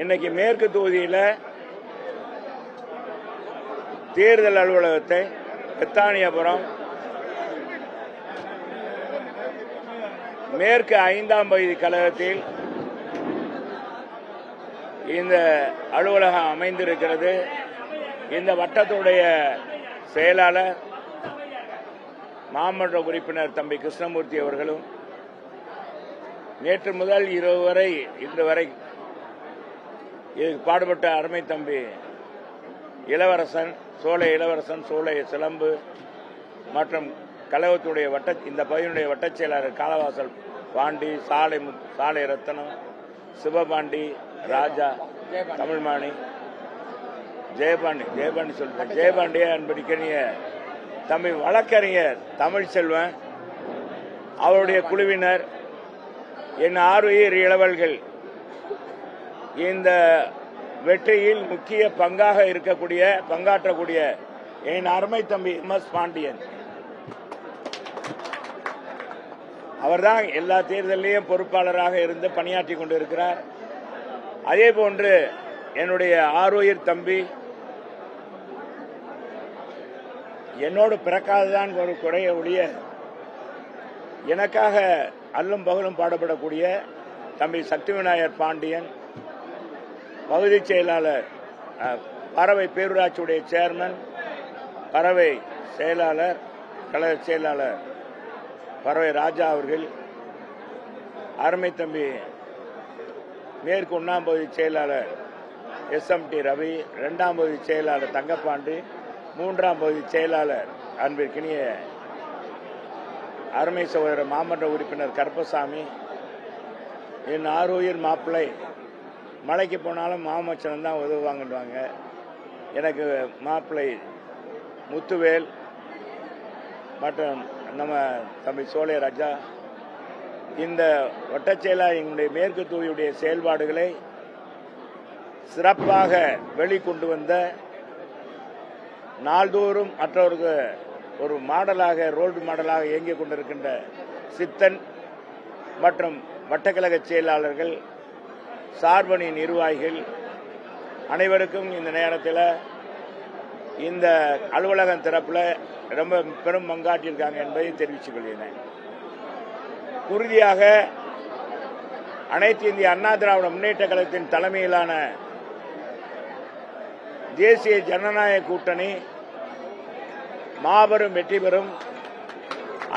இன்னைக்கு மேற்கு தொகுதியில் தேர்தல் அலுவலகத்தை பெத்தானியாபுரம் மேற்கு 5ஆம் பகுதி கழகத்தில் இந்த அலுவலகம் அமைந்திருக்கிறது. இந்த வட்டத்துடைய செயலாளர் மாமன்ற உறுப்பினர் தம்பி கிருஷ்ணமூர்த்தி அவர்களும் நேற்று முதல் இரவு வரை இன்று வரை இதுக்கு பாடுபட்ட அருமை தம்பி இளவரசன், சோலை சிலம்பு மற்றும் கழகத்துடைய இந்த பகுதியினுடைய வட்டச் செயலாளர் காலவாசல் பாண்டி, சாலை ரத்தனம், சிவபாண்டி, ராஜா, தமிழ்மாணி, ஜெயபாண்டி அன்படிக்கணிய தம்பி வழக்கறிஞர் தமிழ்செல்வன் அவருடைய குழுவினர், என் ஆர்வீர் இளவல்கள் இந்த வெற்றியில் முக்கிய பங்காற்றக்கூடிய என் அருமை தம்பி MS பாண்டியன் அவர்தான் எல்லா தேர்தலையும் பொறுப்பாளராக இருந்து பணியாற்றி கொண்டிருக்கிறார். அதே போன்று என்னுடைய ஆர்வீர் தம்பி, என்னோடு பிறக்காததான் ஒரு குறைய ஒழிய எனக்காக அல்லும் பகலும் பாடுபடக்கூடிய தம்பி சக்தி விநாயகர் பாண்டியன், பகுதி செயலாளர், பறவை பேரூராட்சியுடைய சேர்மன், பறவை செயலாளர், கழக செயலாளர் பறவை ராஜா அவர்கள், அருமை தம்பி மேற்கு 1ஆம் பகுதி செயலாளர் SMT ரவி, 2ஆம் பகுதி செயலாளர் தங்கப்பாண்டி, 3ஆம் பகுதி செயலாளர் அன்பிற்கினிய அருமை சகோதரர் மாமன்ற உறுப்பினர் கருப்பசாமி, என் ஆரோக்கியர் மாப்பிள்ளை, மலைக்கு போனாலும் மாமச்சனம் தான் உதவுவாங்கன்றாங்க. எனக்கு மாப்பிள்ளை முத்துவேல் மற்றும் நம்ம தம்பி சோலை ராஜா, இந்த வட்டச்செயலாளர் எங்களுடைய மேற்கு தொகுதியுடைய செயல்பாடுகளை சிறப்பாக வெளிக்கொண்டு வந்த, நாள்தோறும் மற்றவருக்கு ஒரு மாடலாக, ரோல் மாடலாக இயங்கிக் கொண்டிருக்கின்ற சித்தன் மற்றும் வட்டக்கழக செயலாளர்கள், சார்பணி நிர்வாகிகள் அனைவருக்கும் இந்த நேரத்தில் இந்த அலுவலகம் திறப்பில் ரொம்ப பெரும் பங்காற்றியிருக்காங்க என்பதை தெரிவித்துக் கொள்கிறேன். உறுதியாக அனைத்து இந்திய அண்ணா திராவிட முன்னேற்ற கழகத்தின் தலைமையிலான தேசிய ஜனநாயக கூட்டணி மாபெரும் வெற்றி பெறும்.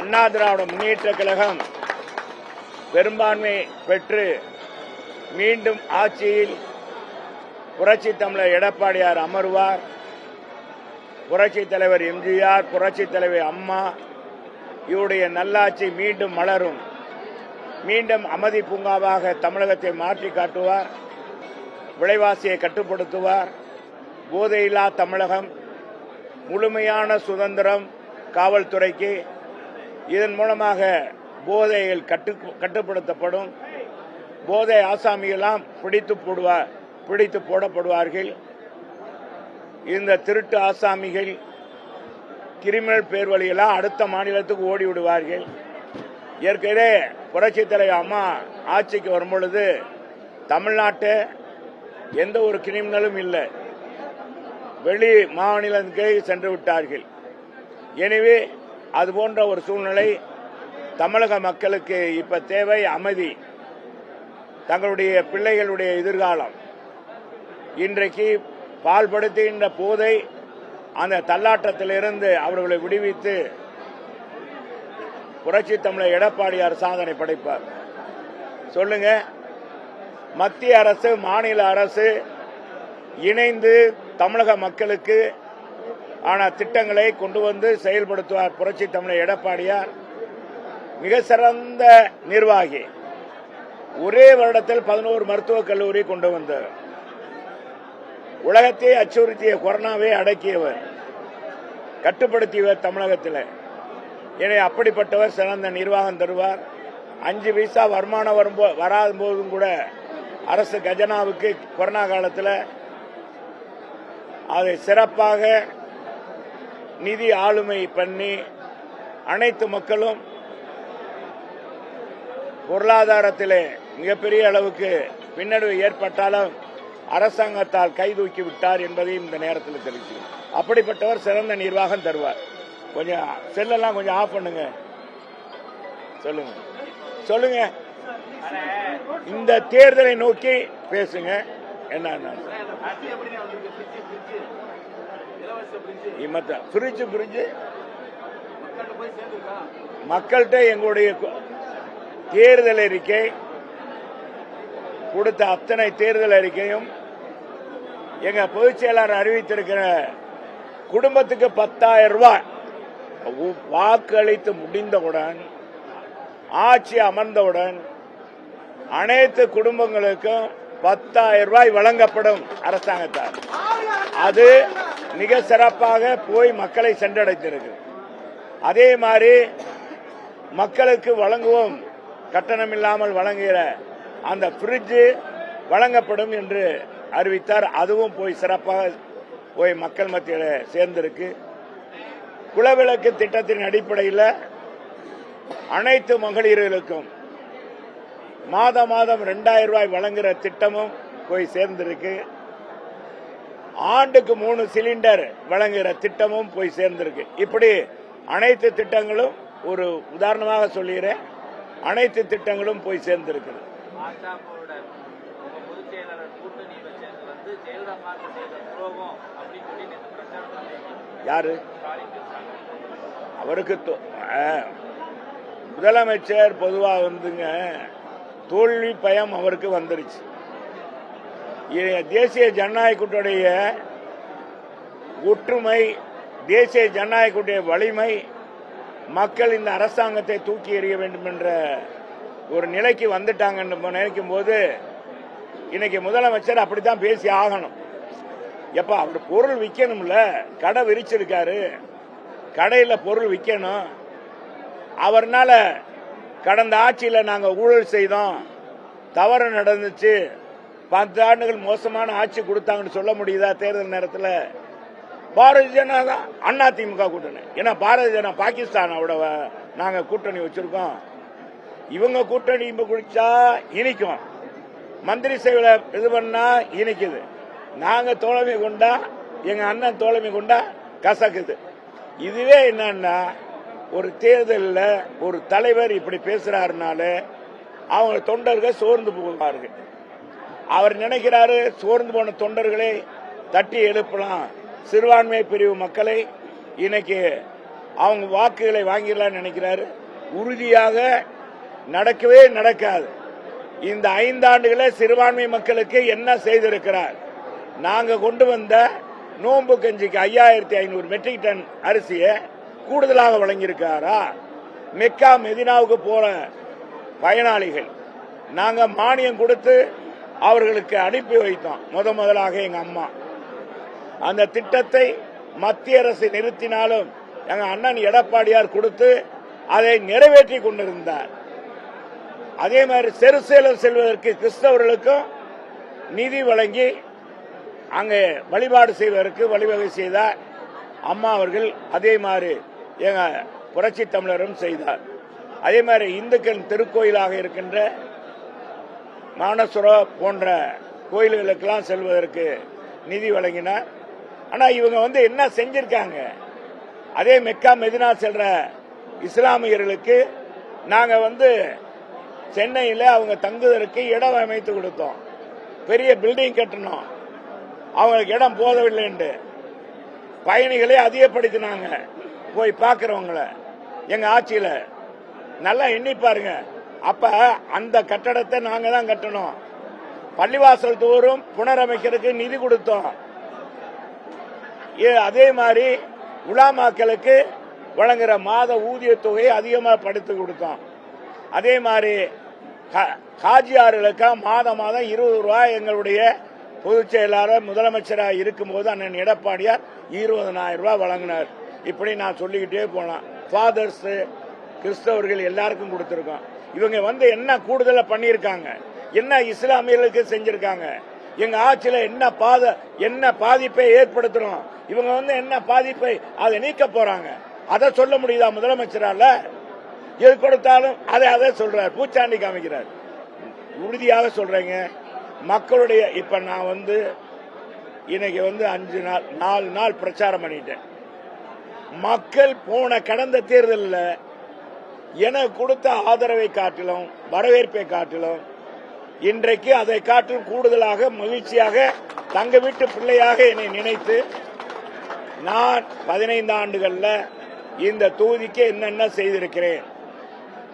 அண்ணா திராவிட முன்னேற்ற கழகம் பெரும்பான்மை பெற்று மீண்டும் ஆட்சியில் புரட்சி தமிழர் எடப்பாடியார் அமர்வார். புரட்சி தலைவர் MGR, புரட்சி தலைவர் அம்மா இவருடைய நல்லாட்சி மீண்டும் மலரும். மீண்டும் அமைதி பூங்காவாக தமிழகத்தை மாற்றி காட்டுவார். விலைவாசியை கட்டுப்படுத்துவார். போதையில்லா தமிழகம், முழுமையான சுதந்திரம் காவல்துறைக்கு. இதன் மூலமாக போதைகள் கட்டுப்படுத்தப்படும். போதை ஆசாமியெல்லாம் பிடித்து போடப்படுவார்கள். இந்த திருட்டு ஆசாமிகள், கிரிமினல் பேர் வழியெல்லாம் அடுத்த மாநிலத்துக்கு ஓடி விடுவார்கள். ஏற்கனவே புரட்சி தலைவர் அம்மா ஆட்சிக்கு வரும்பொழுது தமிழ்நாட்டை எந்த ஒரு கிரிமினலும் இல்லை, வெளி மாநிலத்துக்கு சென்று விட்டார்கள். எனவே அது போன்ற ஒரு சூழ்நிலை தமிழக மக்களுக்கு இப்ப தேவை. அமைதி, தங்களுடைய பிள்ளைகளுடைய எதிர்காலம். இன்றைக்கு பால்படுத்துகின்ற போதை, அந்த தள்ளாட்டத்திலிருந்து அவர்களை விடுவித்து புரட்சி தமிழர் எடப்பாடியார் சாதனை படைப்பார். சொல்லுங்க, மத்திய அரசு மாநில அரசு இணைந்து தமிழக மக்களுக்கு ஆன திட்டங்களை கொண்டு வந்து செயல்படுத்துவார் புரட்சி தமிழர் எடப்பாடியார். மிக சிறந்த நிர்வாகி. ஒரே வருடத்தில் 11 மருத்துவக் கல்லூரி கொண்டு வந்தார். உலகத்தை அச்சுறுத்திய கொரோனாவை அடக்கியவர், கட்டுப்படுத்தியவர் தமிழகத்தில். எனவே அப்படிப்பட்டவர் சிறந்த நிர்வாகம் தருவார். 5 பைசா வருமானம் வராத போதும் கூட அரசு கஜனாவுக்கு கொரோனா காலத்தில் அதை சிறப்பாக நிதி ஆளுமை பண்ணி அனைத்து மக்களும் பொருளாதாரத்திலே மிகப்பெரிய அளவுக்கு பின்னடைவு ஏற்பட்டாலும் அரசாங்கத்தால் கைதூக்கி விட்டார் என்பதையும் இந்த நேரத்தில் தெரிவிக்கிறேன். அப்படிப்பட்டவர் சிறந்த நிர்வாகம் தருவார். கொஞ்சம் செல்லெல்லாம் கொஞ்சம் ஆஃப் பண்ணுங்க. சொல்லுங்க சொல்லுங்க. இந்த தேர்தலை நோக்கி பேசுங்க. என்ன மக்கள்கிட்ட எங்களுடைய தேர்தல் அறிக்கை கொடுத்த அத்தனை தேர்தல் அறிக்கையும் எங்க பொதுச் செயலாளர் அறிவித்திருக்கிற குடும்பத்துக்கு 10,000 ரூபாய் வாக்களித்து முடிந்தவுடன், ஆட்சி அமர்ந்தவுடன் அனைத்து குடும்பங்களுக்கும் 10,000 ரூபாய் வழங்கப்படும் அரசாங்கத்தால். அது மிக சிறப்பாக போய் மக்களை சென்றடைத்திருக்கு. அதே மாதிரி மக்களுக்கு வழங்குவோம், கட்டணம் இல்லாமல் வழங்குகிற அந்த பிரிட்ஜ் வழங்கப்படும் என்று அறிவித்தார். அதுவும் போய் சிறப்பாக போய் மக்கள் மத்தியில் சேர்ந்திருக்கு. குலவிளக்கு திட்டத்தின் அடிப்படையில் அனைத்து மகளிர்களுக்கும் மாதம் 2000 ரூபாய் வழங்குகிற திட்டமும் போய் சேர்ந்திருக்கு. ஆண்டுக்கு 3 சிலிண்டர் வழங்குகிற திட்டமும் போய் சேர்ந்திருக்கு. இப்படி அனைத்து திட்டங்களும், ஒரு உதாரணமாக சொல்லுகிறேன், அனைத்து திட்டங்களும் போய் சேர்ந்திருக்கு. யாரு அவருக்கு முதலமைச்சர் பொதுவாக வந்துங்க தோல்வி பயம் அவருக்கு வந்துருச்சு. தேசிய ஜனநாயக கூட்டணிய ஒற்றுமை, தேசிய ஜனநாயக கூட்டணிய வலிமை, மக்கள் இந்த அரசாங்கத்தை தூக்கி எறிய வேண்டும் என்ற ஒரு நிலைக்கு வந்துட்டாங்கன்னு நினைக்கும் போது இன்னைக்கு முதலமைச்சர் அப்படித்தான் பேசி ஆகணும். எப்ப அவர் பொருள் விற்கணும்ல, கடை விரிச்சிருக்காரு, கடையில பொருள் விற்கணும். அவர்னால கடந்த ஆட்சியில் நாங்க ஊழல் செய்தோம், தவறு நடந்துச்சு, 10 ஆண்டுகள் மோசமான ஆட்சி கொடுத்தாங்கன்னு சொல்ல முடியுதா? தேர்தல் நேரத்தில் பாரதிய ஜனதா அதிமுக கூட்டணி, ஏன்னா பாரதிய ஜனதா பாகிஸ்தானோட நாங்க கூட்டணி வச்சிருக்கோம். இவங்க கூட்டணி குடிச்சா இனிக்கும், மந்திரி சேவையில இது பண்ணா இனிக்குது. நாங்க தோழமை கொண்டா, எங்க அண்ணன் தோழமை கொண்டா கசக்குது. இதுவே என்னன்னா, ஒரு தேர்தலில் ஒரு தலைவர் இப்படி பேசுறாருனால அவங்க தொண்டர்கள் சோர்ந்து போவார்கள். அவர் நினைக்கிறாரு சோர்ந்து போன தொண்டர்களை தட்டி எழுப்பலாம், சிறுபான்மை பிரிவு மக்களை இன்னைக்கு அவங்க வாக்குகளை வாங்கிடலாம் நினைக்கிறாரு. உறுதியாக நடக்கவே நடக்காது. இந்த 5 ஆண்டுகள சிறுபான்மை மக்களுக்கு என்ன செய்திருக்கிறார்? நாங்க கொண்டு வந்த நோன்பு கஞ்சிக்கு 5500 மெட்ரிக் டன் அரிசியை கூடுதலாக வழங்கியிருக்காரா? மெக்கா மெதினாவுக்கு போற பயனாளிகள் நாங்க மானியம் கொடுத்து அவர்களுக்கு அனுப்பி வைத்தோம். முதலாக எங்க அம்மா அந்த திட்டத்தை மத்திய அரசு நிறுத்தினாலும் எங்க அண்ணன் எடப்பாடியார் கொடுத்து அதை நிறைவேற்றி கொண்டிருந்தார். அதே மாதிரி செருசேலம் செல்வதற்கு கிறிஸ்தவர்களுக்கும் நிதி வழங்கி அங்கே வழிபாடு செய்வதற்கு வழிவகை செய்தார் அம்மா அவர்கள். அதே மாதிரி எங்க புரட்சி தமிழரும் செய்தார். அதே மாதிரி இந்துக்கள் திருக்கோயிலாக இருக்கின்ற மானசுரா போன்ற கோயில்களுக்கெல்லாம் செல்வதற்கு நிதி வழங்கினார். ஆனா இவங்க என்ன செஞ்சிருக்காங்க? அதே மெக்கா மெதினா செல்ற இஸ்லாமியர்களுக்கு நாங்க சென்னையில் அவங்க தங்குவதற்கு இடம் அமைத்து கொடுத்தோம், பெரிய பில்டிங் கட்டணும். அவங்களுக்கு இடம் போதவில்லை என்று பயணிகளை அதிகப்படுத்தினாங்க. போய் பார்க்கிறவங்கள எங்க ஆட்சியில நல்லா எண்ணி பாருங்க. அப்ப அந்த கட்டடத்தை நாங்க தான் கட்டணும். பள்ளிவாசல் தோறும் புனரமைக்கிறதுக்கு நிதி கொடுத்தோம். அதே மாதிரி உலாமாக்களுக்கு வழங்குற மாத ஊதிய தொகையை அதிகமாக படுத்து கொடுத்தோம். அதே மாதிரி ஹாஜியார்களுக்கு மாதம் 20 ரூபாய் எங்களுடைய பொதுச் செயலாளர் முதலமைச்சராக இருக்கும்போது அண்ணன் எடப்பாடியார் 20,000 ரூபாய் வழங்கினார். இப்படி நான் சொல்லிக்கிட்டே போனேன். ஃபாதர்ஸ் கிறிஸ்தவர்கள் எல்லாருக்கும் கொடுத்திருக்கோம். இவங்க என்ன கூடுதலா பண்ணியிருக்காங்க? என்ன இஸ்லாமியர்களுக்கு செஞ்சிருக்காங்க? எங்க ஆட்சியில என்ன பாதிப்பை ஏற்படுத்தணும்? இவங்க என்ன பாதிப்பை அதை நீக்க போறாங்க? அதை சொல்ல முடியுதா முதலமைச்சரால? எது கொடுத்தாலும் அதை சொல்றார், பூச்சாண்டி காமிக்கிறார். உறுதியாக சொல்றேங்க, மக்களுடைய இப்ப நான் இன்னைக்கு 4 நாள் பிரச்சாரம் பண்ணிட்டேன். மக்கள் போன கடந்த தேர்தலில் எனக்கு கொடுத்த ஆதரவை காட்டிலும் வரவேற்பை காட்டிலும் இன்றைக்கு அதை காட்டிலும் கூடுதலாக மகிழ்ச்சியாக தங்க வீட்டு பிள்ளையாக என்னை நினைத்து நான் 15 ஆண்டுகள்ல இந்த தொகுதிக்கு என்னென்ன செய்திருக்கிறேன்.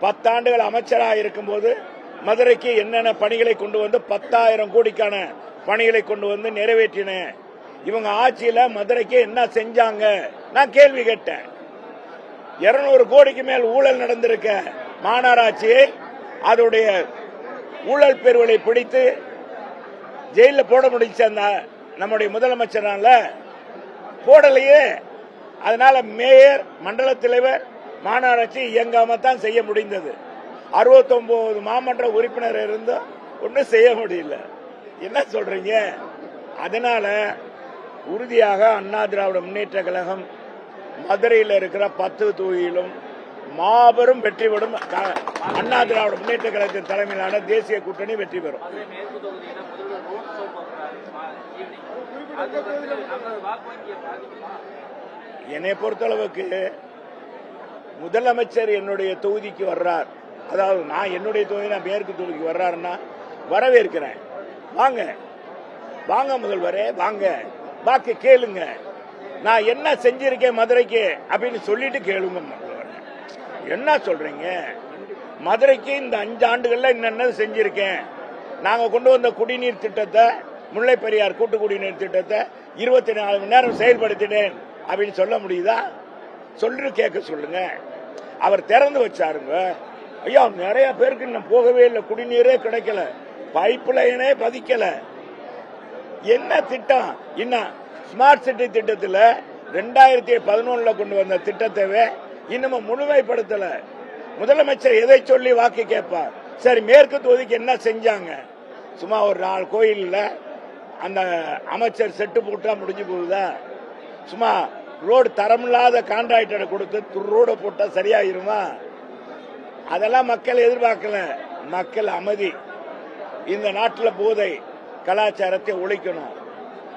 10 ஆண்டுகள் அமைச்சராக இருக்கும்போது மதுரைக்கு என்னென்ன பணிகளை கொண்டு வந்து 10,000 கோடிக்கான பணிகளை கொண்டு வந்து நிறைவேற்றினேன். இவங்க ஆட்சியில மதுரைக்கு என்ன செஞ்சாங்க நான் கேள்வி கேட்டேன். 200 கோடிக்கு மேல் ஊழல் நடந்திருக்க மாநகராட்சியை அதோடைய ஊழல் பெருவலை பிடித்து ஜெயில போட முடிச்ச நம்முடைய முதலமைச்சரால போடலையே. அதனால மேயர், மண்டல தலைவர், மாநகராட்சி இயங்காம தான் செய்ய முடிந்தது. 69 மாமன்ற உறுப்பினர் இருந்தும் ஒன்னும் செய்ய முடியல. என்ன சொல்றீங்க? அதனால உறுதியாக அண்ணா திராவிட முன்னேற்ற கழகம் மதுரையில் இருக்கிற 10 தொகுதியிலும் மாபெரும் வெற்றி பெறும். அண்ணா திராவிட முன்னேற்ற கழகத்தின் தலைமையிலான தேசிய கூட்டணி வெற்றி பெறும். என்னை பொறுத்தளவுக்கு முதலமைச்சர் என்னுடைய தொகுதிக்கு வர்றார், அதாவது நான் என்னுடைய தொகுதி மேற்கு தொகுதிக்கு வர்றாருன்னா வரவேற்கிறேன். வாங்க வாங்க முதல்வரே, வாங்க வாக்கு கேளுங்க. நான் என்ன செஞ்சிருக்கேன் மதுரைக்கு அப்படின்னு சொல்லிட்டு கேளுங்க. என்ன சொல்றீங்க? மதுரைக்கு இந்த 5 ஆண்டுகள்ல என்னென்ன செஞ்சிருக்கேன். நாங்க கொண்டு வந்த குடிநீர் திட்டத்தை, முல்லை பெரியார் கூட்டு குடிநீர் திட்டத்தை 24 மணி நேரம் செயல்படுத்தினேன் அப்படின்னு சொல்ல முடியுதா? சொல்லு கேட்க சொல்லுங்க. அவர் திறந்து வச்சாருங்க. ஐயா, நிறைய பேருக்கு இன்னும் போகவே இல்லை, குடிநீரே கிடைக்கல, பைப் லைனே பதிக்கல. என்ன திட்டம்? இன்னும் ஸ்மார்ட் சிட்டி திட்டத்தில் 2011 கொண்டு வந்த திட்டத்தை இன்னமும் முழுமைப்படுத்தல. முதலமைச்சர் எதை சொல்லி வாக்கு கேட்பார்? சரி, மேற்கு தொகுதிக்கு என்ன செஞ்சாங்க? சும்மா ஒரு 4 கோயில்ல அந்த அமைச்சர் செட்டு போட்டா முடிஞ்சு போகுதா? சும்மா ரோடு தரமில்லாத கான்ட்ராக்டரை கொடுத்து ரோட போட்டா சரியாயிருமா? அதெல்லாம் மக்கள் எதிர்பார்க்கல. மக்கள் அமைதி. இந்த நாட்டில் போதை கலாச்சாரத்தை ஒழிக்கணும்,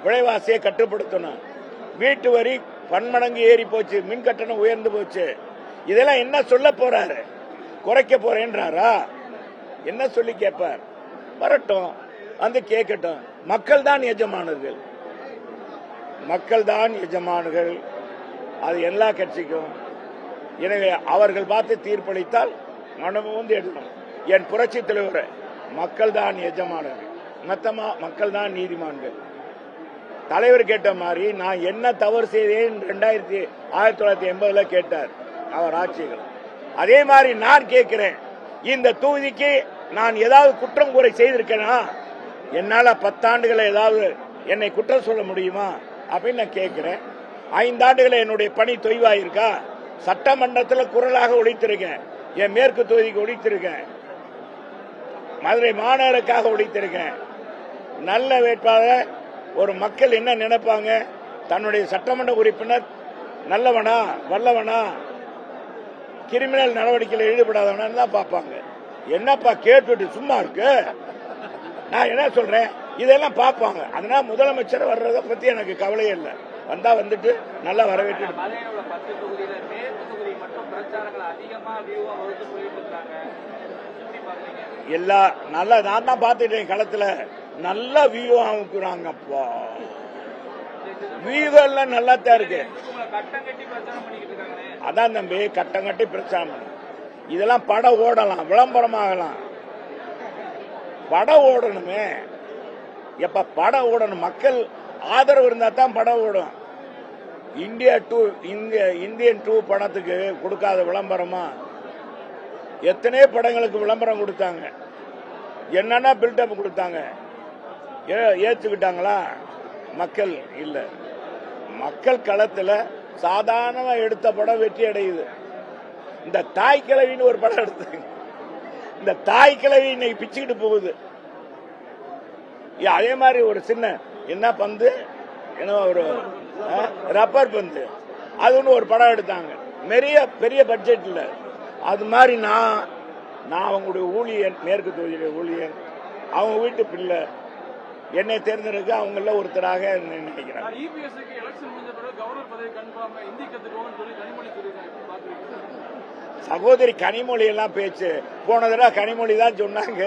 விலைவாசியை கட்டுப்படுத்தணும், வீட்டு வரி பன்மடங்கு ஏறி போச்சு, மின் கட்டணம் உயர்ந்து போச்சு. இதெல்லாம் என்ன சொல்ல போறாரு? குறைக்க போறேன்றாரா? என்ன சொல்லி கேட்பார்? வரட்டும், வந்து கேட்கட்டும். மக்கள் தான் எஜமானர்கள், மக்கள் தான் எஜமானர்கள். அது எல்லா கட்சிக்கும். எனவே அவர்கள் பார்த்து தீர்ப்பளித்தால் மனமும் வந்து எடுக்கணும். என் புரட்சி தலைவர், மக்கள் தான் எஜமானர்கள், மொத்தமா மக்கள் தான் நீதிமான்கள். தலைவர் கேட்ட மாதிரி நான் என்ன தவறு செய்தேன் 1980 கேட்டார் அவர் ஆட்சிகள். அதே மாதிரி நான் கேட்கிறேன், இந்த தொகுதிக்கு நான் ஏதாவது குற்றம் குறை செய்திருக்கேனா? என்னால 10 ஆண்டுகளை ஏதாவது என்னை குற்றம் சொல்ல முடியுமா அப்படின்னு நான் கேட்கிறேன். 5 ஆண்டுகளை என்னுடைய பணி தொய்வாயிருக்கா? சட்டமன்றத்தில் குரலாக ஒழித்திருக்கேன், என் மேற்கு தொகுதிக்கு ஒழித்திருக்கேன், மதுரை மாநகருக்காக ஒழித்திருக்கேன். நல்ல வேட்பாளர் ஒரு மக்கள் என்ன நினைப்பாங்க? தன்னுடைய சட்டமன்ற உறுப்பினர் நல்லவனா வல்லவனா, கிரிமினல் நடவடிக்கையில் ஈடுபடாதவனா தான் பார்ப்பாங்க. என்னப்பா கேட்டுட்டு சும்மா இருக்கு? நான் என்ன சொல்றேன், இதெல்லாம் பார்ப்பாங்க. அதனால முதலமைச்சர் வர்றதை பத்தி எனக்கு கவலையே இல்லை. வந்தா வந்துட்டு நல்லா வரவேற்று எல்லா நல்லா நான் தான் பார்த்துட்டேன். களத்துல நல்லா வியூ ஆகுறாங்கப்பா. வியூகள்லாம் நல்லா தான் இருக்கு. அதான் தம்பி, கட்டம் கட்டி பிரச்சாரம். இதெல்லாம் படம் ஓடலாம், விளம்பரமாகலாம். படம் ஓடணுமே. எப்ப படம் ஓடணும்? மக்கள் ஆதரவு இருந்தா தான் படம் ஓடும். இந்தியன் 2 படத்துக்கு கொடுக்காத விளம்பரமா? எத்தனையோ படங்களுக்கு விளம்பரம் கொடுத்தாங்க, என்னன்னா பில்டப் கொடுத்தாங்க. ஏற்றுக்கிட்டாங்களா? மக்கள் இல்ல. மக்கள் களத்துல சாதாரணமா எடுத்த படம் வெற்றி அடையுது. இந்த தாய் கிழவின்னு ஒரு படம் எடுத்தாங்க. இந்த தாய் கிழவி இன்னைக்கு பிச்சுக்கிட்டு போகுது. அதே மாதிரி ஒரு சின்ன என்ன பந்து, என்ன ஒரு ரப்பர் பந்து, அது ஒன்று ஒரு படம் எடுத்தாங்க, பெரிய பட்ஜெட்ல. அது மாதிரி நான் அவங்களுடைய ஊழியன், மேற்கு தொகுதியுடைய ஊழியன், அவங்க வீட்டு பிள்ளை, என்னை தேர்ந்தெடுக்க அவங்கள ஒருத்தராக நினைக்கிறேன். சகோதரி கனிமொழி எல்லாம் பேச்சு போன தடவை கனிமொழி தான் சொன்னாங்க,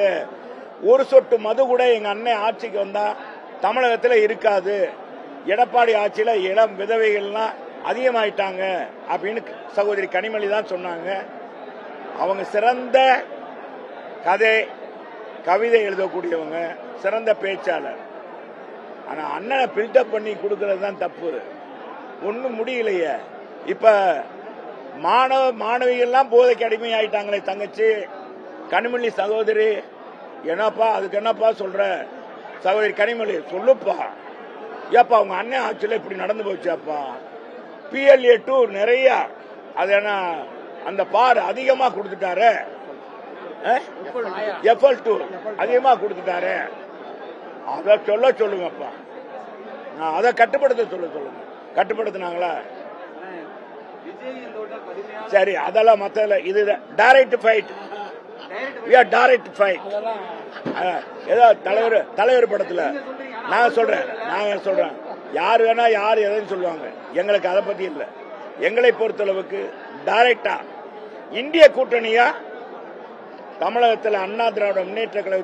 ஒரு சொட்டு மது கூட எங்க அண்ணன் ஆட்சிக்கு வந்தா தமிழகத்தில் இருக்காது, எடப்பாடி ஆட்சியில இளம் விதவைகள்லாம் அதிகமாயிட்டாங்க அப்படின்னு சகோதரி கனிமொழி தான் சொன்னாங்க. அவங்க சிறந்த கவிதை எழுதக்கூடியவங்க, சிறந்த பேச்சாளர். ஆனா அண்ணனை பில்டப் பண்ணி கொடுக்கறது தான் தப்பு. ஒன்னும் முடியலையே. இப்ப மாணவிகள்லாம் போதைக்கு அடிமை ஆயிட்டாங்களே தங்கச்சி கனிமொழி சகோதரி, என்னப்பா அதுக்கு என்னப்பா சொல்ற? சகோதரி கனிமொழி சொல்லுப்பா, ஏப்பா உங்க அண்ணன் ஆட்சியில் இப்படி நடந்து போச்சாப்பா. PLA 2 நிறைய அது என்ன அந்த பார் அதிகமா கொடுத்துட்டாரு, FL2 அதிகமா கொடுத்துட்டாரு, அத சொல்லுங்கப்பா, அதை கட்டுப்படுத்த சொல்லுங்க. கட்டுப்படுத்தினாங்களா? சரி, அதெல்லாம் மத்த இது டைரக்ட் ஃபைட், டைரக்ட் ஃபைட். ஏதோ தலைவர் படத்துல நான் சொல்றேன் யார் வேணா யார் எதுன்னு சொல்லுவாங்க, எங்களுக்கு அதை பத்தி இல்ல. எங்களை பொறுத்தளவுக்கு டைரக்டா இந்திய கூட்டணியா தமிழகத்தில் அண்ணா திராவிட முன்னேற்ற கழகம்